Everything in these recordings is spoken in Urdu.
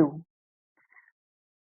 2।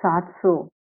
700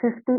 50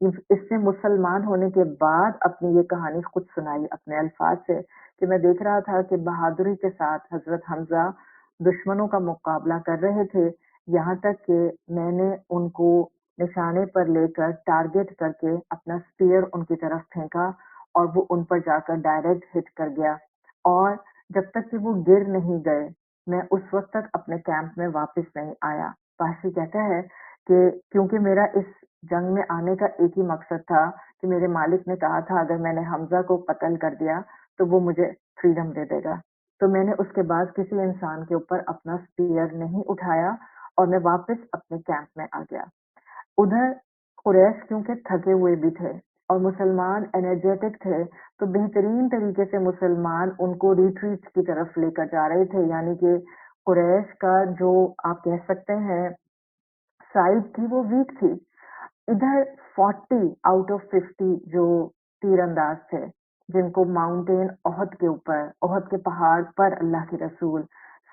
اس نے مسلمان ہونے کے بعد اپنی یہ کہانی خود سنائی اپنے الفاظ سے کہ میں دیکھ رہا تھا کہ بہادری کے ساتھ حضرت حمزہ دشمنوں کا مقابلہ کر رہے تھے، یہاں تک کہ میں نے ان کو نشانے پر لے کر ٹارگٹ کر کے اپنا اسپیئر ان کی طرف پھینکا اور وہ ان پر جا کر ڈائریکٹ ہٹ کر گیا، اور جب تک کہ وہ گر نہیں گئے میں اس وقت تک اپنے کیمپ میں واپس نہیں آیا۔ پاشی کہتا ہے کہ کیونکہ میرا اس جنگ میں آنے کا ایک ہی مقصد تھا کہ میرے مالک نے کہا تھا اگر میں نے حمزہ کو قتل کر دیا تو وہ مجھے فریڈم دے دے گا، تو میں نے اس کے بعد کسی انسان کے اوپر اپنا اسپیئر نہیں اٹھایا اور میں واپس اپنے کیمپ میں آ گیا۔ ادھر قریش کیونکہ تھکے ہوئے بھی تھے اور مسلمان انرجیٹک تھے، تو بہترین طریقے سے مسلمان ان کو ریٹریٹ کی طرف لے کر جا رہے تھے، یعنی کہ قریش کا جو آپ کہہ سکتے ہیں سائڈ تھی وہ ویک تھی۔ ادھر 40 آؤٹ آف 50 جو تیر انداز تھے جن کو ماؤنٹین احد کے اوپر احد کے پہاڑ پر اللہ کے رسول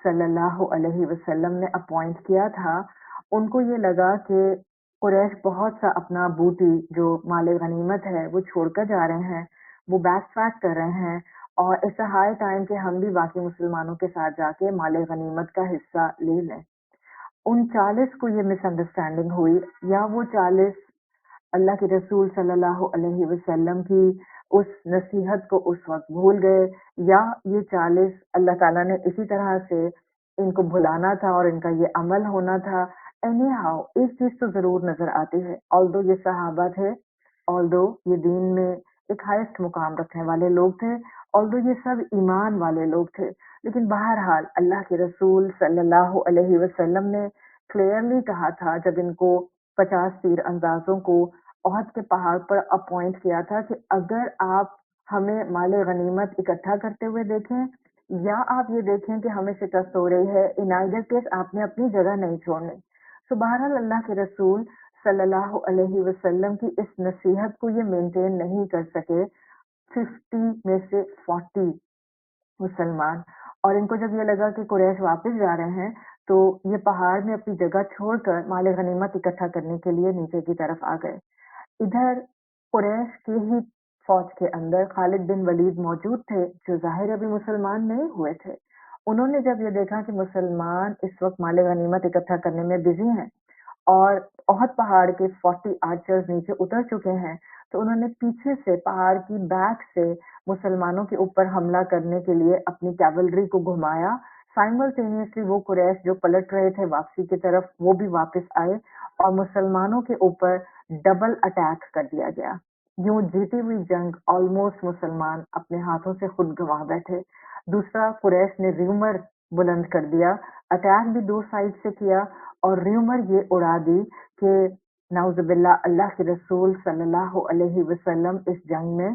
صلی اللہ علیہ وسلم نے اپوائنٹ کیا تھا، ان کو یہ لگا کہ قریش بہت سا اپنا بوٹی جو مال غنیمت ہے وہ چھوڑ کر جا رہے ہیں، وہ بیک ٹریک کر رہے ہیں، اور اٹس اے ہائی ٹائم کہ ہم بھی باقی مسلمانوں کے ساتھ جا کے مال غنیمت کا حصہ لے لیں۔ ان 40 کو یہ مس انڈرسٹینڈنگ ہوئی، یا وہ 40 اللہ کے رسول صلی اللہ علیہ وسلم کی اس نصیحت کو اس وقت بھول گئے، یا یہ 40 اللہ تعالیٰ نے اسی طرح سے ان کو بھلانا تھا اور ان کا یہ عمل ہونا تھا۔ اینی ہاؤ ایک چیز تو ضرور نظر آتی ہے، آلدو یہ صحابہ تھے، آلدو یہ دین میں ایک ہائیسٹ مقام رکھنے والے لوگ تھے، آلدو یہ سب ایمان والے لوگ تھے، لیکن بہرحال اللہ کے رسول صلی اللہ علیہ وسلم نے کلیئرلی کہا تھا جب ان کو 50 تیر اندازوں کو احد کے پہاڑ پر اپوائنٹ کیا تھا کہ اگر آپ ہمیں مال غنیمت اکٹھا کرتے ہوئے دیکھیں یا آپ یہ دیکھیں کہ ہمیں شکست ہو رہی ہے، ان آئدر کیس آپ نے اپنی جگہ نہیں چھوڑنی۔ سو بہرحال اللہ کے رسول صلی اللہ علیہ وسلم کی اس نصیحت کو یہ مینٹین نہیں کر سکے 50 میں سے 40 مسلمان، اور ان کو جب یہ لگا کہ قریش واپس جا رہے ہیں تو یہ پہاڑ میں اپنی جگہ چھوڑ کر مال غنیمت اکٹھا کرنے کے لیے نیچے کی طرف آ گئے۔ ادھر قریش کی ہی فوج کے اندر خالد بن ولید موجود تھے جو ظاہر ابھی مسلمان نہیں ہوئے تھے۔ انہوں نے جب یہ دیکھا کہ مسلمان اس وقت مال غنیمت اکٹھا کرنے میں بزی ہیں اور احد پہاڑ کے 40 آرچرز نیچے اتر چکے ہیں، تو انہوں نے پیچھے سے پہاڑ کی بیک سے مسلمانوں کے اوپر حملہ کرنے کے لیے اپنی کیولری کو گھمایا۔ سائملٹینیسلی وہ قریش جو پلٹ رہے تھے واپسی کی طرف وہ بھی واپس آئے اور مسلمانوں کے اوپر ڈبل اٹیک کر دیا گیا۔ یوں جیتی ہوئی جنگ آلموسٹ مسلمان اپنے ہاتھوں سے خود گنوا بیٹھے۔ دوسرا قریش نے ریومر بلند کر دیا، اٹیک بھی دو سائڈ سے کیا، اور ریومر یہ اڑا دی کہ نعوذ باللہ اللہ کے رسول صلی اللہ علیہ وسلم اس جنگ میں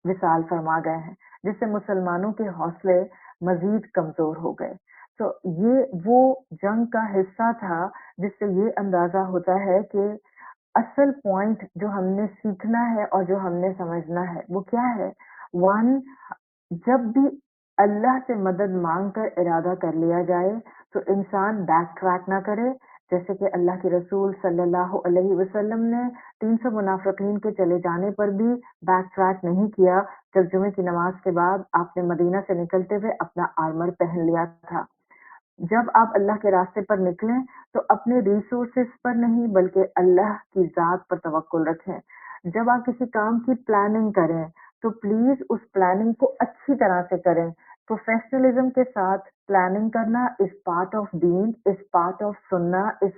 وصال فرما گئے ہیں، جس سے مسلمانوں کے حوصلے مزید کمزور ہو گئے۔ تو یہ وہ جنگ کا حصہ تھا جس سے یہ اندازہ ہوتا ہے کہ اصل پوائنٹ جو ہم نے سیکھنا ہے اور جو ہم نے سمجھنا ہے وہ کیا ہے؟ ون، جب بھی اللہ سے مدد مانگ کر ارادہ کر لیا جائے تو انسان بیک ٹریک نہ کرے، جیسے کہ اللہ کے رسول صلی اللہ علیہ وسلم نے 300 منافقین کے چلے جانے پر بھی بیک ٹریک نہیں کیا جب جمعے کی نماز کے بعد آپ نے مدینہ سے نکلتے ہوئے اپنا آرمر پہن لیا تھا۔ جب آپ اللہ کے راستے پر نکلیں تو اپنے ریسورسز پر نہیں بلکہ اللہ کی ذات پر توکل رکھیں۔ جب آپ کسی کام کی پلاننگ کریں تو پلیز اس پلاننگ کو اچھی طرح سے کریں۔ پروفیشنلزم کے ساتھ پلاننگ کرنا اس پارٹ آف دین، اس پارٹ آف سننا، اس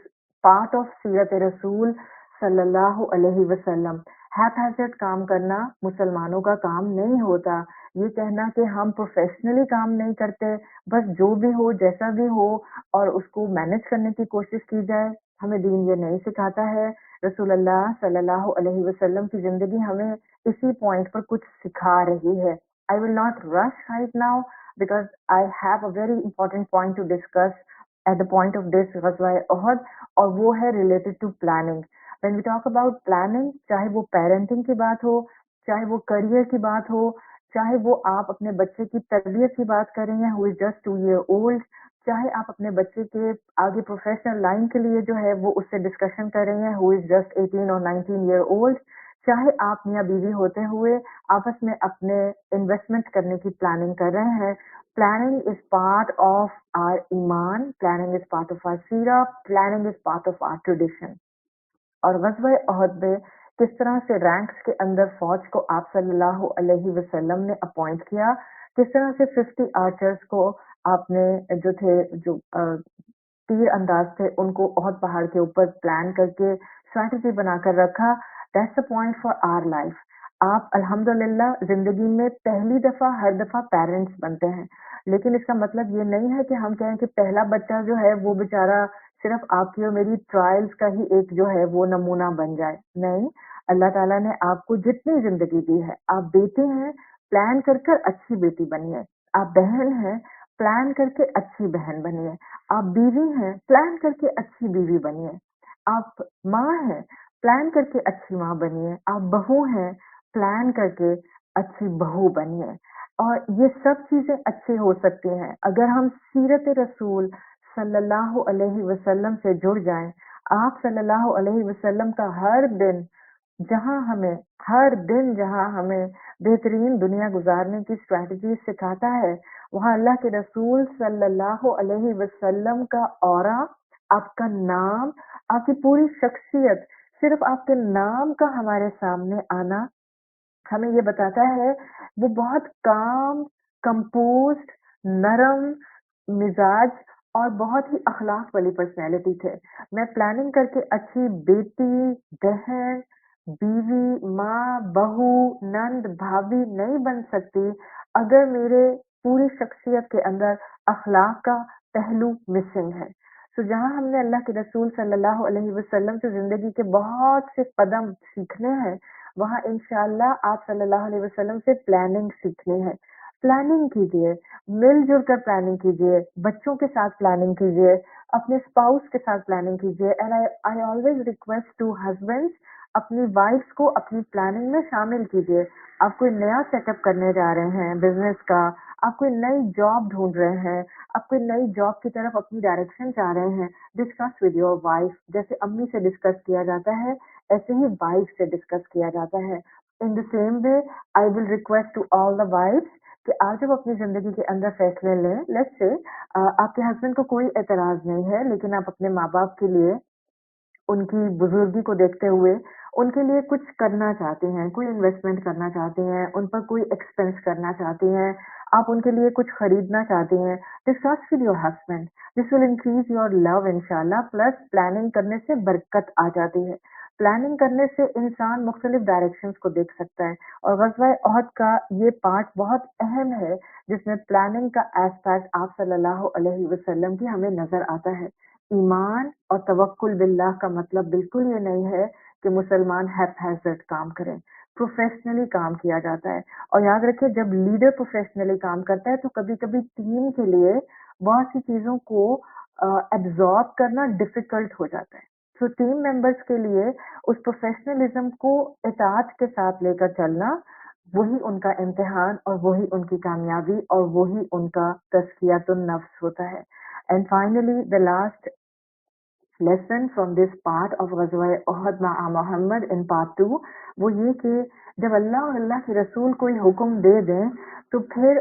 پارٹ آف سیرت رسول صلی اللہ علیہ وسلم۔ ہیپ ہیزرڈ کام کرنا مسلمانوں کا کام نہیں ہوتا۔ یہ کہنا کہ ہم پروفیشنلی کام نہیں کرتے، بس جو بھی ہو جیسا بھی ہو اور اس کو مینج کرنے کی کوشش کی جائے، ہمیں دین یہ نہیں سکھاتا ہے۔ رسول اللہ صلی اللہ علیہ وسلم کی زندگی ہمیں اسی پوائنٹ پر کچھ سکھا رہی ہے۔ I will not rush right now because I have a very important point to discuss at the point of this غزوہ احد، اور وہ ہے related to planning۔ When we talk about planning، چاہے وہ پیرنٹنگ کی بات ہو، چاہے وہ کریئر کی بات ہو، چاہے وہ آپ اپنے بچے کی تربیت کی بات کریں ہیں who is just 2 year old، چاہے آپ اپنے بچے کے آگے پروفیشنل لائن کے لیے جو ہے وہ اس سے ڈسکشن کر رہی ہیں ہو از جسٹ 18 اور 19 ایئر اولڈ، چاہے آپ میاں بیوی ہوتے ہوئے آپس میں اپنے انویسٹمنٹ کرنے کی پلاننگ کر رہے ہیں. Planning is part of our ایمان، planning is part of our سیرہ، planning is part of our tradition. اور غزوہ احد میں کس طرح سے رینکس کے اندر فوج کو آپ صلی اللہ علیہ وسلم نے اپوائنٹ کیا، کس طرح سے 50 آرچرز کو آپ نے جو تھے جو تیر انداز تھے ان کو احد پہاڑ کے اوپر پلان کر کے اسٹریٹجی بنا کر رکھا. That's a point for our life. آپ الحمدللہ زندگی میں پہلی دفعہ ہر دفعہ پیرنٹس بنتے ہیں، لیکن اس کا مطلب یہ نہیں ہے کہ ہم کہیں کہ پہلا بچہ جو ہے وہ بیچارہ صرف آپ کی اور میری ٹرائلز کا ہی ایک جو ہے وہ نمونہ بن جائے. نہیں، اللہ تعالیٰ نے آپ کو جتنی زندگی دی ہے، آپ بیٹے ہیں پلان کر کر اچھی بیٹی بنیے، آپ بہن ہیں پلان کر کے اچھی بہن بنیے، آپ بیوی ہیں پلان کر کے اچھی بیوی بنیے، آپ ماں ہیں پلان کر کے اچھی ماں بنیے، آپ بہو ہیں پلان کر کے اچھی بہو بنیے. اور یہ سب چیزیں اچھی ہو سکتی ہیں اگر ہم سیرت رسول صلی اللہ علیہ وسلم سے جڑ جائیں. آپ صلی اللہ علیہ وسلم کا ہر دن جہاں ہمیں بہترین دنیا گزارنے کی اسٹریٹجی سکھاتا ہے، وہاں اللہ کے رسول صلی اللہ علیہ وسلم کا اورا، آپ کا نام، آپ کی پوری شخصیت، صرف آپ کے نام کا ہمارے سامنے آنا ہمیں یہ بتاتا ہے وہ بہت کام، کمپوزڈ، نرم مزاج اور بہت ہی اخلاق والی پرسنالٹی تھے. میں پلاننگ کر کے اچھی بیٹی، بہن، بیوی، ماں، بہو، نند، بھابھی نہیں بن سکتی اگر میرے پوری شخصیت کے اندر اخلاق کا پہلو مسنگ ہے. تو جہاں ہم نے اللہ کے رسول صلی اللہ علیہ وسلم سے زندگی کے بہت سے قدم سیکھنے ہیں، وہاں انشاءاللہ آپ صلی اللہ علیہ وسلم سے پلاننگ سیکھنی ہے. پلاننگ کیجئے، مل جل کر پلاننگ کیجئے، بچوں کے ساتھ پلاننگ کیجئے، اپنے اسپاؤس کے ساتھ پلاننگ کیجئے. And I always request to husband اپنی وائفس کو اپنی پلاننگ میں شامل کیجئے. آپ کوئی نیا سیٹ اپ کرنے جا رہے ہیں بزنس کا، آپ کوئی نئی جاب ڈھونڈ رہے ہیں، آپ کوئی نئی جاب کی طرف اپنی ڈائریکشن چاہ رہے ہیں، ڈسکس ود یور وائف. جیسے امی سے ڈسکس کیا جاتا ہے ایسے ہی وائف سے ڈسکس کیا جاتا ہے. In the same way I will request to all the wives کہ آج جب اپنی زندگی کے اندر فیصلے لیں، لیٹس سے آپ کے ہسبینڈ کو کوئی اعتراض نہیں ہے لیکن آپ اپنے ماں باپ کے لیے ان کی بزرگی کو دیکھتے ہوئے ان کے لیے کچھ کرنا چاہتے ہیں، کوئی انویسٹمنٹ کرنا چاہتے ہیں، ان پر کوئی ایکسپینس کرنا چاہتے ہیں، آپ ان کے لیے کچھ خریدنا چاہتے ہیں، discuss with your husband. This will increase your love انشاءاللہ. پلس پلاننگ کرنے سے برکت آ جاتی ہے. پلاننگ کرنے سے انسان مختلف ڈائریکشنز کو دیکھ سکتا ہے اور غزوہ احد کا یہ پارٹ بہت اہم ہے جس میں پلاننگ کا ایسپیکٹ آپ صلی اللہ علیہ وسلم کی ہمیں نظر آتا ہے. ایمان اور توکل باللہ کا مطلب بالکل یہ نہیں ہے کہ مسلمان ہیپ ہیزرڈ کام کریں. پروفیشنلی کام کیا جاتا ہے اور یاد رکھیں جب لیڈر پروفیشنلی کام کرتا ہے تو کبھی کبھی ٹیم کے لیے بہت سی چیزوں کو ایبزارب کرنا ڈیفیکلٹ ہو جاتا ہے. تو ٹیم ممبرس کے لیے اس پروفیشنلزم کو اطاعت کے ساتھ لے کر چلنا وہی ان کا امتحان اور وہی ان کی کامیابی اور وہی ان کا تزکیۃ النفس ہوتا ہے. And finally the last lesson from this part of غزوہ احد مع محمد in part 2 وہ یہ کہ جب اللہ اور اللہ کے رسول کوئی حکم دے دیں تو پھر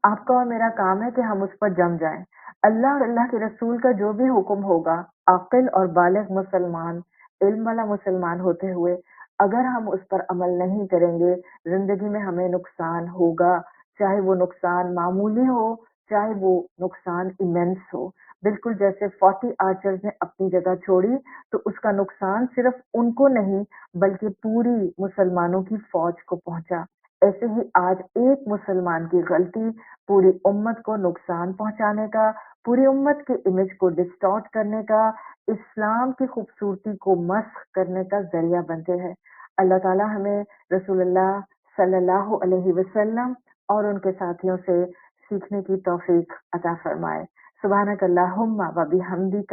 آپ کا اور میرا کام ہے کہ ہم اس پر جم جائیں. اللہ اور اللہ کے رسول کا جو بھی حکم ہوگا عاقل اور بالغ مسلمان، علم والا مسلمان ہوتے ہوئے اگر ہم اس پر عمل نہیں کریں گے زندگی میں ہمیں نقصان ہوگا، چاہے وہ نقصان معمولی ہو چاہے وہ نقصان ایمنس ہو. بالکل جیسے 40 آرچرز نے اپنی جگہ چھوڑی تو اس کا نقصان صرف ان کو نہیں بلکہ پوری مسلمانوں کی فوج کو پہنچا. ایسے ہی آج ایک مسلمان کی غلطی پوری امت کو نقصان پہنچانے کا، پوری امت کے امیج کو ڈسٹارٹ کرنے کا، اسلام کی خوبصورتی کو مسخ کرنے کا ذریعہ بنتے ہیں. اللہ تعالی ہمیں رسول اللہ صلی اللہ علیہ وسلم اور ان کے ساتھیوں سے سیکھنے کی توفیق عطا فرمائے. سبحانک اللہم و بحمدک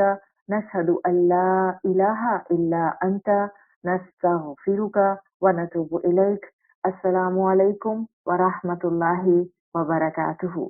نشہد ان لا الہ الا انت نستغفرک و نتوب الیک. السلام علیکم ورحمۃ اللہ وبرکاتہ.